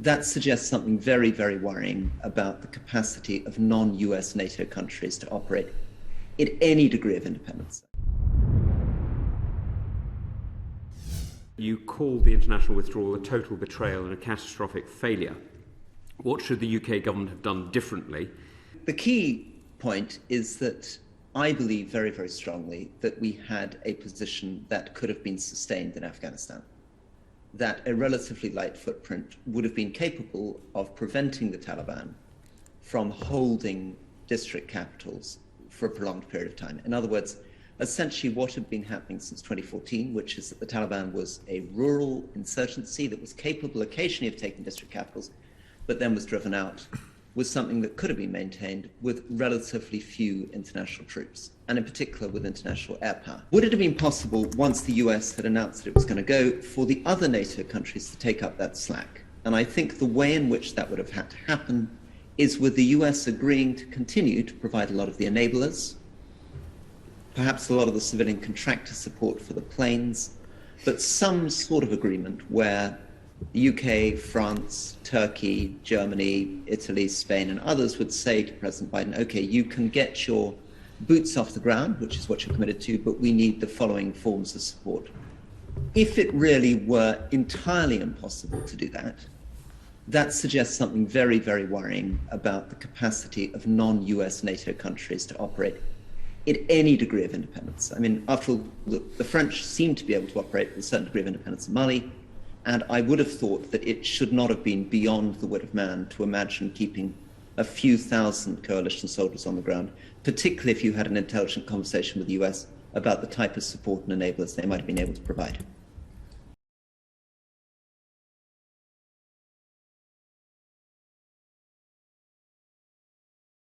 That suggests something very, very worrying about the capacity of non-US NATO countries to operate at any degree of independence. You called the international withdrawal a total betrayal and a catastrophic failure. What should the UK government have done differently? The key point is that I believe very, very strongly that we had a position that could have been sustained in Afghanistan, that a relatively light footprint would have been capable of preventing the Taliban from holding district capitals for a prolonged period of time. In other words, essentially what had been happening since 2014, which is that the Taliban was a rural insurgency that was capable occasionally of taking district capitals, but then was driven out, was something that could have been maintained with relatively few international troops, and in particular with international air power. Would it have been possible, once the US had announced that it was going to go, for the other NATO countries to take up that slack? And I think the way in which that would have had to happen is with the US agreeing to continue to provide a lot of the enablers, perhaps a lot of the civilian contractor support for the planes, but some sort of agreement where the UK, France, Turkey, Germany, Italy, Spain, and others would say to President Biden, okay, you can get your boots off the ground, which is what you're committed to, but we need the following forms of support. If it really were entirely impossible to do that, that suggests something very, very worrying about the capacity of non-US NATO countries to operate at any degree of independence. I mean, after all, the French seem to be able to operate with a certain degree of independence in Mali, and I would have thought that it should not have been beyond the wit of man to imagine keeping a few thousand coalition soldiers on the ground, particularly if you had an intelligent conversation with the US about the type of support and enablers they might have been able to provide.